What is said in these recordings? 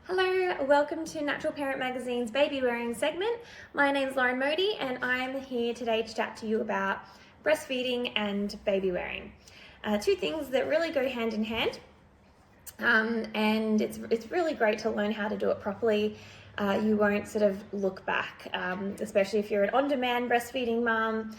Hello, welcome to Natural Parent Magazine's Babywearing segment. My name's Lauren Modi and I'm here today to chat to you about breastfeeding and baby wearing. Two things that really go hand in hand, and it's really great to learn how to do it properly. You won't sort of look back, especially if you're an on-demand breastfeeding mum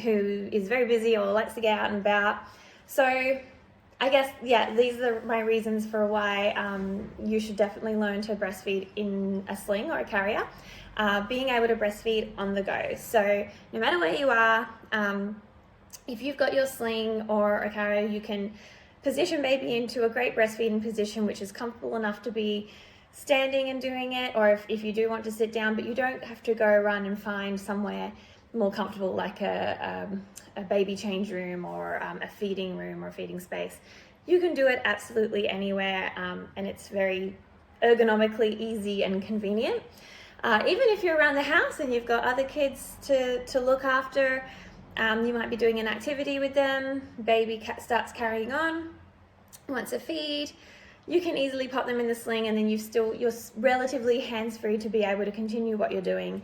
who is very busy or likes to get out and about. So I guess, these are my reasons for why you should definitely learn to breastfeed in a sling or a carrier. Being able to breastfeed on the go. So no matter where you are, if you've got your sling or a carrier, you can position baby into a great breastfeeding position, which is comfortable enough to be standing and doing it, or if you do want to sit down, but you don't have to go run and find somewhere more comfortable, like a baby change room or a feeding room or feeding space. You can do it absolutely anywhere, and it's very ergonomically easy and convenient. Even if you're around the house and you've got other kids to look after, you might be doing an activity with them, baby starts carrying on, wants a feed, you can easily pop them in the sling, and then you're relatively hands-free to be able to continue what you're doing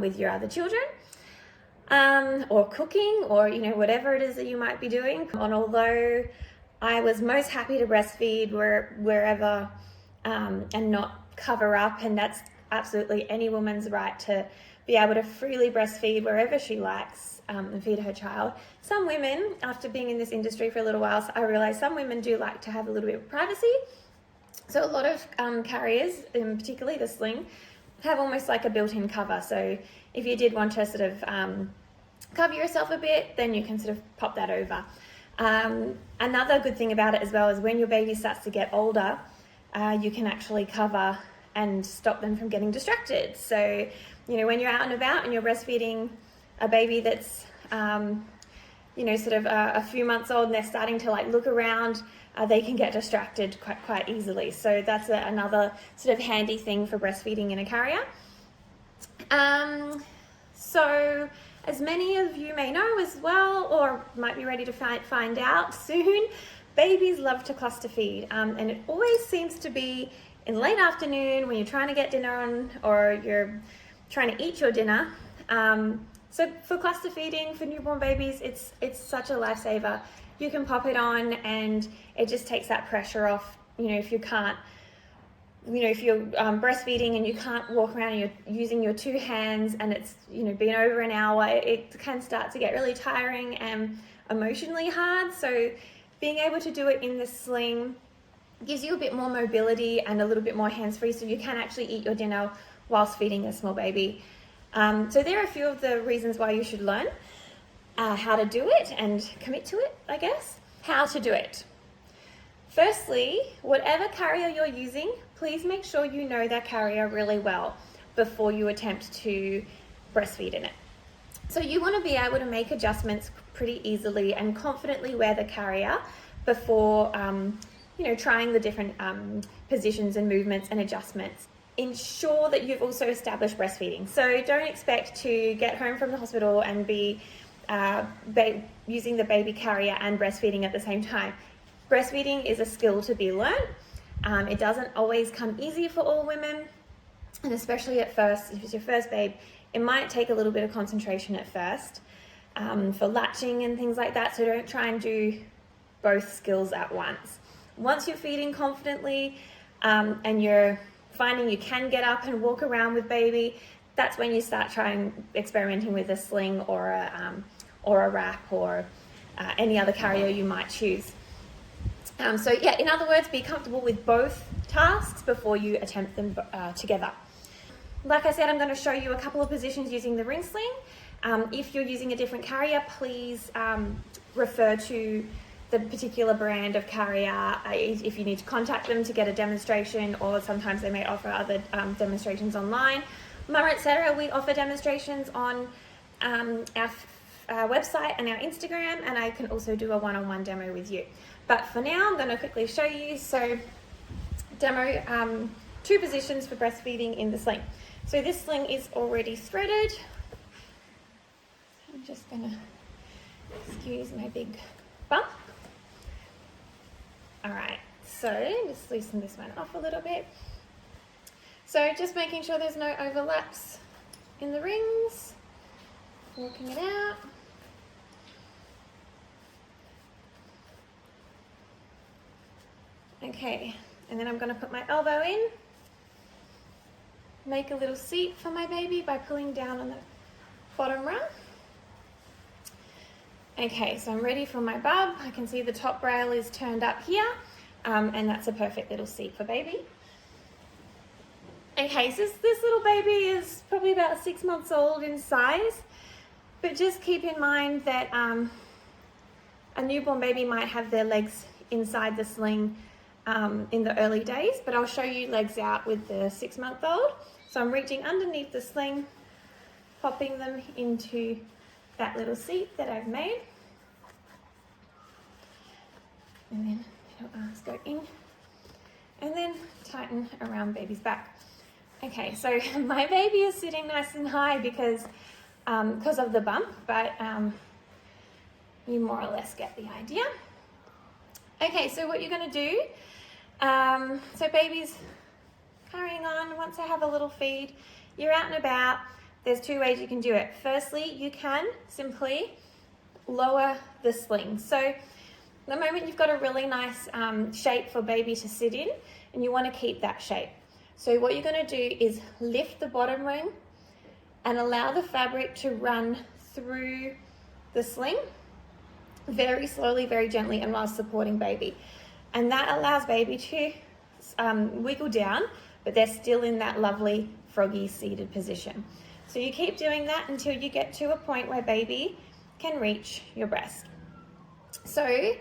with your other children. Or cooking, or whatever it is that you might be doing. And although I was most happy to breastfeed wherever and not cover up, and that's absolutely any woman's right to be able to freely breastfeed wherever she likes and feed her child. Some women, after being in this industry for a little while, I realized some women do like to have a little bit of privacy. So a lot of carriers, and particularly the sling, have almost like a built-in cover. So if you did want to sort of cover yourself a bit, then you can sort of pop that over. Another good thing about it as well is when your baby starts to get older, you can actually cover and stop them from getting distracted. So, when you're out and about and you're breastfeeding a baby that's, sort of a few months old and they're starting to look around, they can get distracted quite easily. So that's another sort of handy thing for breastfeeding in a carrier. So as many of you may know as well, or might be ready to find out soon, babies love to cluster feed, and it always seems to be in the late afternoon when you're trying to get dinner on, or you're trying to eat your dinner. So for cluster feeding for newborn babies, it's such a lifesaver. You can pop it on and it just takes that pressure off. If you can't, if you're breastfeeding and you can't walk around and you're using your two hands and it's, been over an hour, it can start to get really tiring and emotionally hard. So being able to do it in the sling gives you a bit more mobility and a little bit more hands-free, so you can actually eat your dinner whilst feeding a small baby. So there are a few of the reasons why you should learn how to do it and commit to it, I guess. How to do it. Firstly, whatever carrier you're using, please make sure you know that carrier really well before you attempt to breastfeed in it. So you want to be able to make adjustments pretty easily and confidently wear the carrier before, trying the different positions and movements and adjustments. Ensure that you've also established breastfeeding. So don't expect to get home from the hospital and be using the baby carrier and breastfeeding at the same time. Breastfeeding is a skill to be learned. It doesn't always come easy for all women, and especially at first, if it's your first babe, it might take a little bit of concentration at first for latching and things like that. So don't try and do both skills at once. Once you're feeding confidently and you're finding you can get up and walk around with baby, that's when you start experimenting with a sling or a wrap or any other carrier you might choose. In other words, be comfortable with both tasks before you attempt them together. Like I said, I'm going to show you a couple of positions using the ring sling. If you're using a different carrier, please refer to the particular brand of carrier if you need to contact them to get a demonstration, or sometimes they may offer other demonstrations online. Mama Etc., we offer demonstrations on our website and our Instagram, and I can also do a one-on-one demo with you. But for now, I'm going to quickly show you. So demo two positions for breastfeeding in the sling. So this sling is already threaded. I'm just going to excuse my big bump. All right, so just loosen this one off a little bit. So just making sure there's no overlaps in the rings, walking it out. Okay, and then I'm going to put my elbow in, make a little seat for my baby by pulling down on the bottom rung. Okay, so I'm ready for my bub. I can see the top rail is turned up here, and that's a perfect little seat for baby. Okay, so this little baby is probably about 6 months old in size, but just keep in mind that a newborn baby might have their legs inside the sling in the early days, but I'll show you legs out with the 6-month-old. So I'm reaching underneath the sling, popping them into that little seat that I've made. And then your arms go in, and then tighten around baby's back. Okay, so my baby is sitting nice and high because of the bump, but you more or less get the idea. Okay, so what you're going to do, so baby's carrying on. Once I have a little feed, you're out and about. There's 2 ways you can do it. Firstly, you can simply lower the sling. So at the moment you've got a really nice shape for baby to sit in, and you want to keep that shape. So what you're going to do is lift the bottom ring and allow the fabric to run through the sling very slowly, very gently, and while supporting baby. And that allows baby to wiggle down, but they're still in that lovely froggy seated position. So you keep doing that until you get to a point where baby can reach your breast. So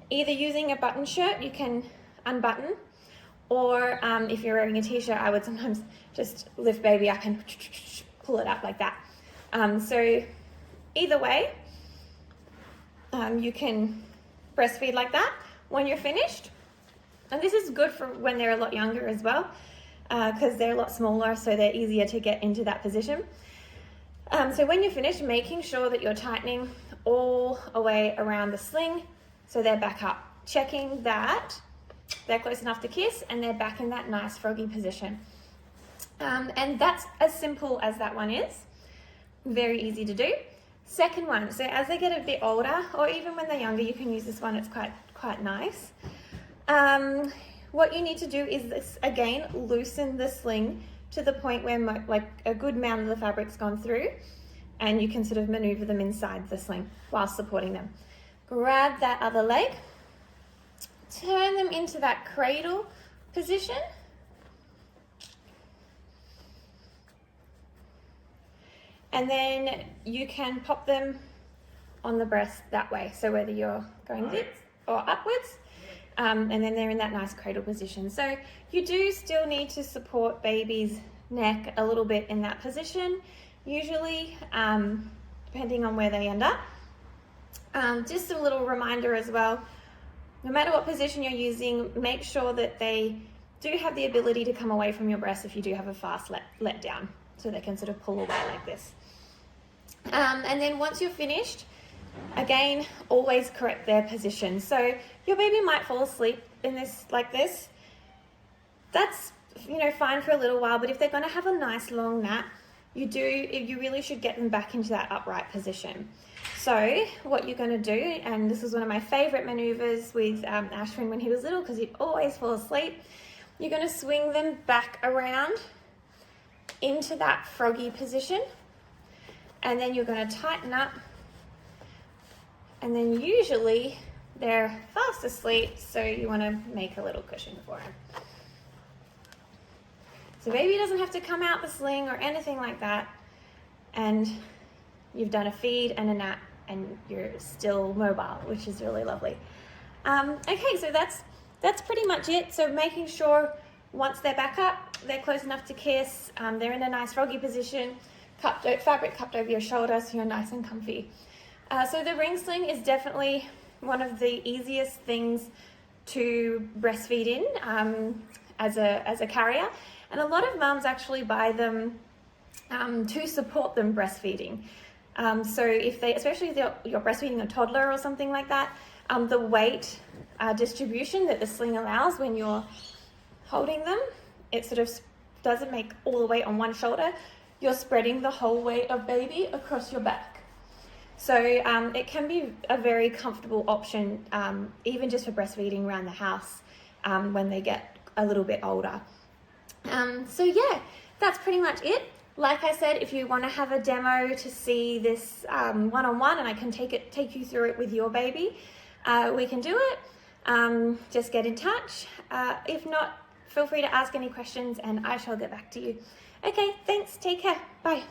either using a button shirt, you can unbutton, or if you're wearing a t-shirt, I would sometimes just lift baby up and pull it up like that. So either way, you can breastfeed like that when you're finished. And this is good for when they're a lot younger as well, because they're a lot smaller, so they're easier to get into that position. So when you're finished, making sure that you're tightening all the way around the sling so they're back up, checking that they're close enough to kiss and they're back in that nice froggy position. And that's as simple as that one is. Very easy to do. Second one, so as they get a bit older, or even when they're younger, you can use this one. It's quite nice. What you need to do is this, again, loosen the sling to the point where like a good amount of the fabric's gone through, and you can sort of maneuver them inside the sling while supporting them. Grab that other leg, turn them into that cradle position, and then you can pop them on the breast that way. So whether you're going this or upwards, and then they're in that nice cradle position. So you do still need to support baby's neck a little bit in that position, usually, depending on where they end up. Just a little reminder as well, no matter what position you're using, make sure that they do have the ability to come away from your breast if you do have a fast let down, so they can sort of pull away like this. And then once you're finished, again, always correct their position. So your baby might fall asleep in this like this. That's, fine for a little while, but if they're going to have a nice long nap, you really should get them back into that upright position. So what you're going to do, and this is one of my favorite maneuvers with Ashwin when he was little, because he'd always fall asleep, you're going to swing them back around into that froggy position, and then you're going to tighten up, and then usually they're fast asleep, so you want to make a little cushion for them. So baby doesn't have to come out the sling or anything like that, and you've done a feed and a nap, and you're still mobile, which is really lovely. Okay, so that's pretty much it. So making sure once they're back up, they're close enough to kiss, they're in a nice froggy position, fabric cupped over your shoulder so you're nice and comfy. So the ring sling is definitely one of the easiest things to breastfeed in as a carrier, and a lot of mums actually buy them to support them breastfeeding. So if especially if you're breastfeeding a toddler or something like that, the weight distribution that the sling allows when you're holding them, it sort of doesn't make all the weight on one shoulder, you're spreading the whole weight of baby across your back. So it can be a very comfortable option, even just for breastfeeding around the house when they get a little bit older. So yeah, that's pretty much it. Like I said, if you want to have a demo to see this one-on-one, and I can take you through it with your baby, we can do it. Just get in touch. If not, feel free to ask any questions and I shall get back to you. Okay, thanks. Take care. Bye.